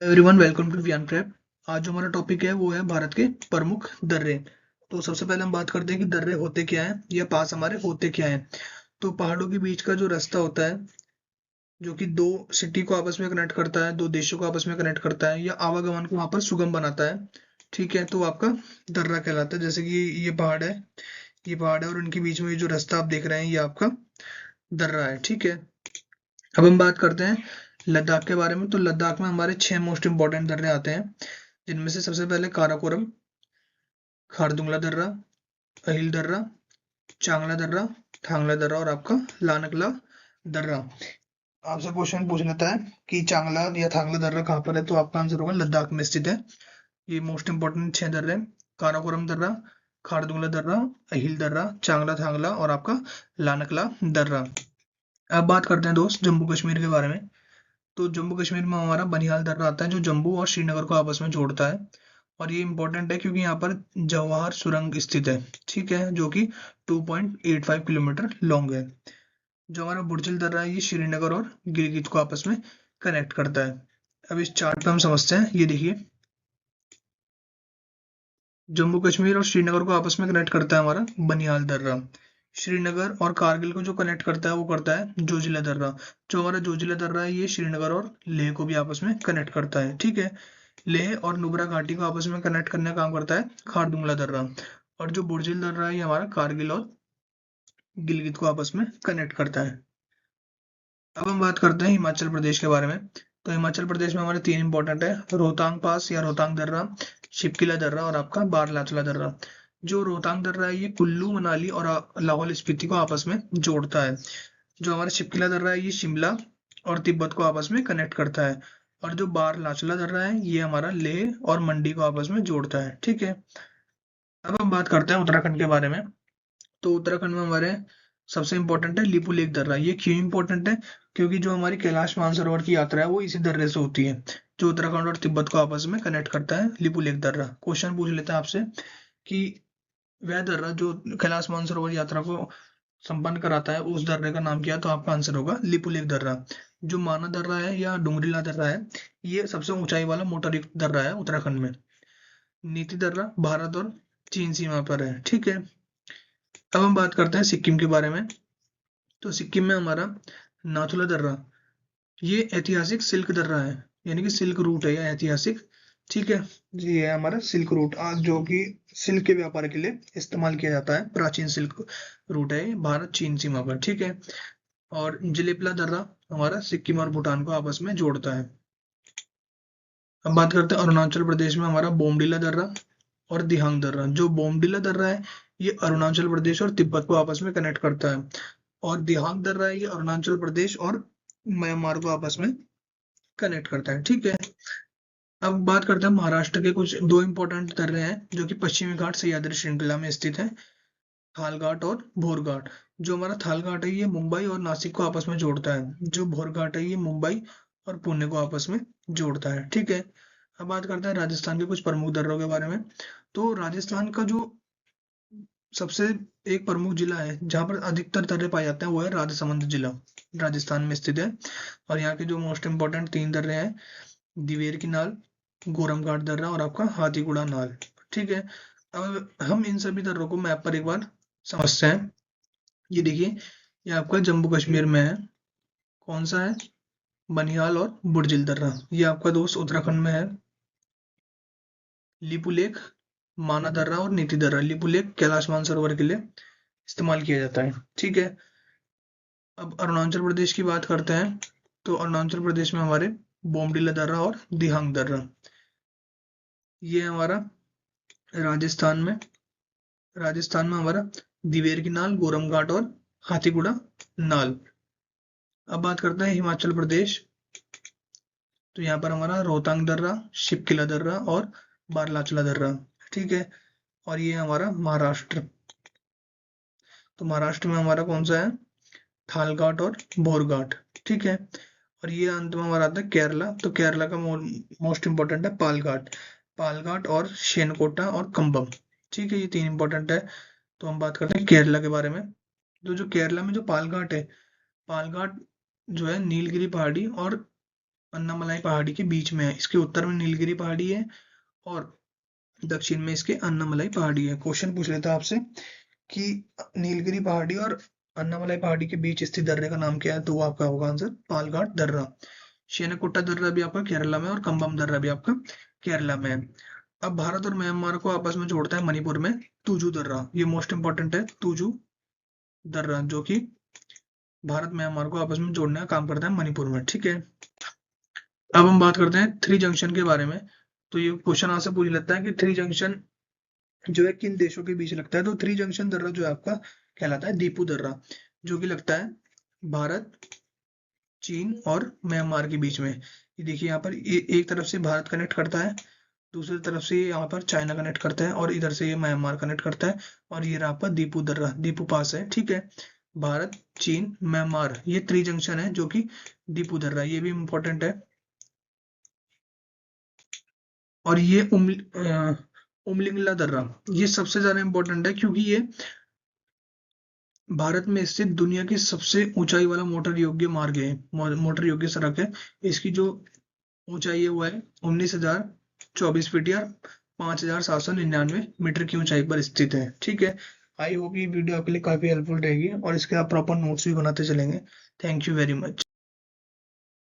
Everyone welcome to Vian prep. आज जो हमारा टॉपिक है वो है भारत के प्रमुख दर्रे। तो सबसे पहले हम बात करते हैं कि दर्रे होते क्या हैं या पास हमारे होते क्या हैं। तो पहाड़ों के बीच का जो रास्ता होता है जो कि दो सिटी को आपस में कनेक्ट करता है, दो देशों को आपस में कनेक्ट करता है या आवागमन को वहां पर सुगम बनाता है, ठीक है, तो वो आपका दर्रा कहलाता है। जैसे कि ये पहाड़ है और उनके बीच में ये जो रास्ता आप देख रहे हैं ये आपका दर्रा है, ठीक है। अब हम बात करते हैं लद्दाख के बारे में। तो लद्दाख में हमारे 6 मोस्ट इंपॉर्टेंट दर्रे आते हैं, जिनमें से सबसे पहले काराकोरम, खारदुंगला दर्रा, अहिल दर्रा, चांगला दर्रा, थांगला दर्रा और आपका लानकला दर्रा। आपसे क्वेश्चन पूछ लेता है कि चांगला या थांगला दर्रा कहाँ पर है, तो आपका आंसर होगा लद्दाख में स्थित है। ये मोस्ट इंपॉर्टेंट 6 दर्रे हैं: काराकोरम दर्रा, खारदुंगला दर्रा, अहिल दर्रा, चांगला थांगला और आपका लानकला दर्रा। अब बात करते हैं दोस्त जम्मू कश्मीर के बारे में। तो जम्मू कश्मीर में हमारा बनिहाल दर्रा आता है जो जम्मू और श्रीनगर को आपस में जोड़ता है। और ये इंपॉर्टेंट है क्योंकि यहाँ पर जवाहर सुरंग स्थित है, ठीक है, जो कि 2.85 किलोमीटर लॉन्ग है। जो हमारा बुर्जिल दर्रा है ये श्रीनगर और गिलगित को आपस में कनेक्ट करता है। अब इस चार्ट पे हम समझते हैं। ये देखिए, जम्मू कश्मीर और श्रीनगर को आपस में कनेक्ट करता है हमारा बनिहाल दर्रा। श्रीनगर और कारगिल को जो कनेक्ट करता है वो करता है जोजिला दर्रा। जो हमारा जोजिला दर्रा है ये श्रीनगर और लेह को भी आपस में कनेक्ट करता है, ठीक है। लेह और नुब्रा घाटी को आपस में कनेक्ट करने का काम करता है खारदुंगला दर्रा। और जो बुर्जिल दर्रा है ये हमारा कारगिल और गिलगित को आपस में कनेक्ट करता है। अब हम बात करते हैं हिमाचल प्रदेश के बारे में। तो हिमाचल प्रदेश में हमारे 3 इंपॉर्टेंट है: रोहतांग पास या रोहतांग दर्रा, शिपकिला दर्रा और आपका बारलाचला दर्रा। जो रोहतांग दर्रा है ये कुल्लू मनाली और लाहौल स्पीति को आपस में जोड़ता है। जो हमारा शिपकिला दर्रा है ये शिमला और तिब्बत को आपस में कनेक्ट करता है। और जो बारलाचला दर्रा है ये हमारा लेह और मंडी को आपस में जोड़ता है, ठीक है। अब हम बात करते हैं उत्तराखंड के बारे में। तो उत्तराखंड में हमारे सबसे इम्पोर्टेंट है लिपू लेक दर्रा। ये क्यों इम्पोर्टेंट है? क्योंकि जो हमारी कैलाश मानसरोवर की यात्रा है वो इसी दर्रे से होती है, जो उत्तराखंड और तिब्बत को आपस में कनेक्ट करता है। लिपू लेक दर्रा क्वेश्चन पूछ लेते हैं आपसे कि वह दर्रा जो कैलाश मानसरोवर यात्रा को संपन्न कराता है उस दर्रे का नाम क्या है, तो आपका आंसर होगा लिपू लेक दर्रा। जो माना दर्रा है या डुंगरीला दर्रा है ये सबसे ऊंचाई वाला मोटर युक्त दर्रा है उत्तराखंड में। नीति दर्रा भारत और चीन सीमा पर है, ठीक है। अब हम बात करते हैं सिक्किम के बारे में। तो सिक्किम में हमारा नाथुला दर्रा ये ऐतिहासिक सिल्क दर्रा है, यानी कि सिल्क रूट है या ऐतिहासिक, ठीक है। ये है हमारा सिल्क रूट आज जो कि सिल्क के व्यापार के लिए इस्तेमाल किया जाता है। प्राचीन सिल्क रूट है ये भारत चीन सीमा पर, ठीक है। और जिलेपला दर्रा हमारा सिक्किम और भूटान को आपस में जोड़ता है। अब बात करते हैं अरुणाचल प्रदेश में हमारा बोमडिला दर्रा और दिहांग दर्रा। जो बोमडिला दर्रा है ये अरुणाचल प्रदेश और तिब्बत को आपस में कनेक्ट करता है। और दिहांग दर्रा है ये अरुणाचल प्रदेश और म्यांमार को आपस में कनेक्ट करता है, ठीक है। अब बात करते हैं महाराष्ट्र के कुछ 2 इंपॉर्टेंट दर्रे हैं जो कि पश्चिमी घाट सह्याद्री श्रृंखला में स्थित है: थालघाट और भोरघाट। जो हमारा थालघाट है ये मुंबई और नासिक को आपस में जोड़ता है। जो भोरघाट है ये मुंबई और पुणे को आपस में जोड़ता है, ठीक है। अब बात करते हैं राजस्थान के कुछ प्रमुख दर्रों के बारे में। तो राजस्थान का जो सबसे एक प्रमुख जिला है जहाँ पर अधिकतर दर्रे पाए जाते हैं वो है राजसमंद जिला, राजस्थान में स्थित है। और यहाँ के जो मोस्ट इम्पोर्टेंट 3 दर्रे हैं: दिवेर की नाल, गोरमघाट दर्रा और आपका हाथीगुड़ा नाल, ठीक है। अब हम इन सभी दर्रों को मैप पर एक बार समझते हैं। ये देखिए, ये आपका जम्मू कश्मीर में है। कौन सा है? बनिहाल और बुर्जिल दर्रा। ये आपका दोस्त उत्तराखंड में है। लिपू लेक, माना दर्रा और नीति दर्रा। लिपू लेक कैलाश मानसरोवर के लिए इस्तेमाल किया जाता है, ठीक है। अब अरुणाचल प्रदेश की बात करते हैं। तो अरुणाचल प्रदेश में हमारे बोमडिला दर्रा और दिहांग दर्रा। ये हमारा राजस्थान में हमारा दिवेर की नाल, गोरम घाट और हाथीगुड़ा नाल। अब बात करते हैं हिमाचल प्रदेश। तो यहाँ पर हमारा रोहतांग दर्रा, शिपकिला दर्रा और बारलाचला दर्रा, ठीक है। और ये हमारा महाराष्ट्र। तो महाराष्ट्र में हमारा कौन सा है? थालघाट और भोरघाट, ठीक है। और ये अंत में हमारा आता है केरला। तो केरला का मोस्ट इंपॉर्टेंट है पालघाट और शेनकोटा और कंबम, ठीक है। ये 3 इंपॉर्टेंट है। तो हम बात करते हैं केरला के बारे में। तो जो केरला में जो पालघाट है, पालघाट जो है नीलगिरी पहाड़ी और अन्नामलाई पहाड़ी के बीच में है। इसके उत्तर में नीलगिरी पहाड़ी है और दक्षिण में इसके अन्नामलाई पहाड़ी है। क्वेश्चन पूछ लेता है आपसे कि नीलगिरी पहाड़ी और अन्नामलाई पहाड़ी के बीच स्थित दर्रे का नाम क्या है, तो वो आपका होगा आंसर पालघाट दर्रा। शेनाकुट्टा दर्रा भी आपका केरला में और कंबम दर्रा भी आपका केरला में है। अब भारत और म्यांमार को आपस में जोड़ता है मणिपुर में तुजू दर्रा। ये मोस्ट इंपॉर्टेंट है, तुजू दर्रा, जो कि भारत म्यांमार को आपस में जोड़ने का काम करता है मणिपुर में। ठीक है, अब हम बात करते हैं थ्री जंक्शन के बारे में। तो ये क्वेश्चन आपसे पूछ लेता है कि थ्री जंक्शन जो है किन देशों के बीच लगता है। तो थ्री जंक्शन दर्रा जो है आपका कहलाता है दीपू दर्रा, जो कि लगता है भारत, चीन और म्यांमार के बीच में। ये देखिए यहाँ पर एक तरफ से भारत कनेक्ट करता है, दूसरी तरफ से यहाँ पर चाइना कनेक्ट करता है और इधर से ये म्यांमार कनेक्ट करता है। और ये रहा आपका दीपू दर्रा, दीपू पास है। ठीक है, भारत, चीन, म्यांमार, ये थ्री जंक्शन है जो कि दीपू दर्रा, ये भी इंपॉर्टेंट है। और ये उमलिंगला दर्रा, ये सबसे ज्यादा इंपॉर्टेंट है क्योंकि ये भारत में स्थित दुनिया की सबसे ऊंचाई वाला मोटर योग्य मार्ग है, मोटर योग्य सड़क है। इसकी जो ऊंचाई है वो है 19,024 फीट या 5,799 मीटर की ऊंचाई पर स्थित है। ठीक है, आई होप ये वीडियो आपके लिए काफी हेल्पफुल रहेगी और इसके आप प्रॉपर नोट्स भी बनाते चलेंगे। Thank you very much.